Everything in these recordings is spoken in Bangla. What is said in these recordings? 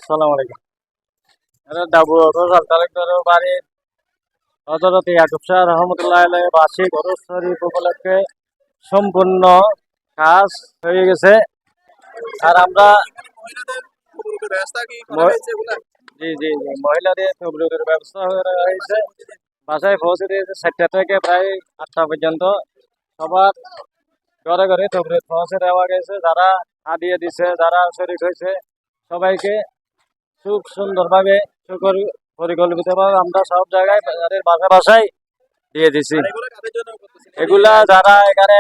আসসালামু আলাইকুম। এটা ডাবু রোজাল তালুকদারের বাড়ি হযরত ইয়াকুব শাহ রহমতুল্লাহ আলাইহি বার্ষিক ওরস শরীফ উপলক্ষে সম্পূর্ণ কাজ হয়ে গেছে। আর আমরা জি জি জি মহিলাদের তবলিগের ব্যবস্থা হয়েছে। বাসায় পৌঁছে দিয়েছে 7টা থেকে প্রায় 8টা পর্যন্ত। সবার ঘরে ঘরে তবলিগ পৌঁছে দেওয়া গেছে। যারা হাদিয়া দিছে, যারা শরীক হয়েছে, সবাইকে খুব সুন্দরভাবে পরিকল্পিতভাবে আমরা সব জায়গায় তাদের বাসায় দিয়ে দিছি। এগুলা যারা এখানে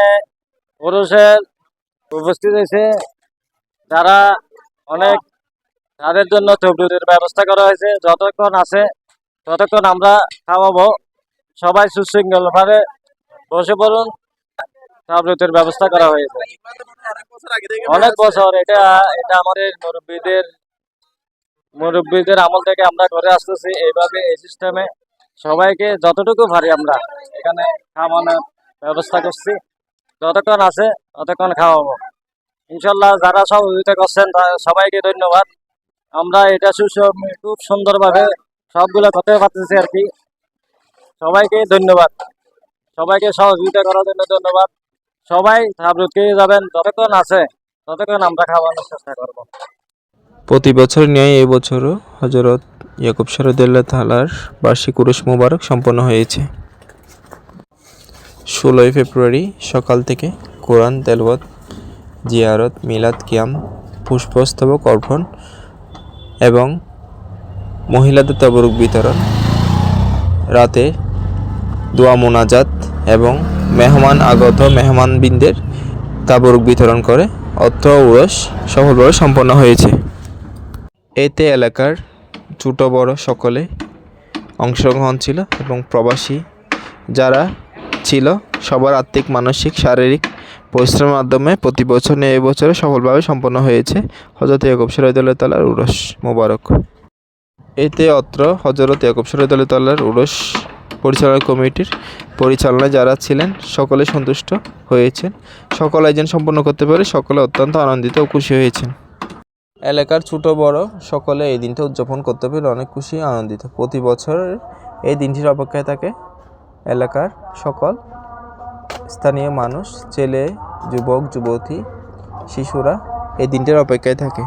পুরুষের উপস্থিত হয়েছে, যারা অনেক তাদের জন্য তবলিগের ব্যবস্থা করা হয়েছে। যতক্ষণ আছে ততক্ষণ আমরা খাওয়াবো। সবাই সুশৃঙ্খলভাবে বসে পড়ুন। তবলিগের ব্যবস্থা করা হয়েছে অনেক বছর। এটা আমাদের মুরব্বীদের আমল থেকে আমরা করে আসতেছি এইভাবে, এই সিস্টেমে সবাইকে যতটুকু পারি আমরা এখানে খাওয়ানোর ব্যবস্থা করছি। যতক্ষণ আছে ততক্ষণ খাওয়াবো ইনশাল্লাহ। যারা সহযোগিতা করছেন সবাইকে ধন্যবাদ। আমরা এটা খুব সুন্দরভাবে সবগুলো করতে পারতেছি আর কি। সবাইকে ধন্যবাদ, সবাইকে সহযোগিতা করার জন্য ধন্যবাদ। সবাই তাবলিগে যাবেন, যতক্ষণ আছে ততক্ষণ আমরা খাওয়ানোর চেষ্টা করব। প্রতি বছর ন্যায় এই বছরও হযরত ইয়াকুব শাহ রাদিয়াল্লাহু তাআলার বার্ষিক উরুস মোবারক সম্পন্ন হয়েছে। 16ই ফেব্রুয়ারি সকাল থেকে কোরআন তেলাওয়াত, জিয়ারত, মিলাদ কিয়াম, পুষ্পস্তবক অর্পণ এবং মহিলাদের তবরুক বিতরণ, রাতে দোয়া মোনাজাত এবং আগত মেহমানবৃন্দের তাবরুক বিতরণ করে অত্র উরস সফলভাবে সম্পন্ন হয়েছে। এতে এলাকার ছোট বড় সকলে অংশগ্রহণ ছিল এবং প্রবাসী যারা ছিল সবার আর্থিক, মানসিক, শারীরিক পরিশ্রমের মাধ্যমে প্রতি বছর নিয়ে এই বছরে সফলভাবে সম্পন্ন হয়েছে হযরত ইয়াকুব শাহ রাদিয়াল্লাহু তাআলার উরস মোবারক। এতে অত্র হযরত ইয়াকুব শাহ রাদিয়াল্লাহু তাআলার উরস পরিচালনা কমিটির পরিচালনায় যারা ছিলেন সকলে সন্তুষ্ট হয়েছেন। সকল আয়োজন সম্পন্ন করতে পারে সকলে অত্যন্ত আনন্দিত ও খুশি হয়েছেন। এলাকার ছোট বড় সকলে এই দিনটা উদযাপন করতে পেরে অনেক খুশি আনন্দিত। প্রতি বছর এই দিনটির অপেক্ষায় থাকে এলাকার সকল স্থানীয় মানুষ, ছেলে, যুবক, যুবতী, শিশুরা এই দিনটির অপেক্ষায় থাকে।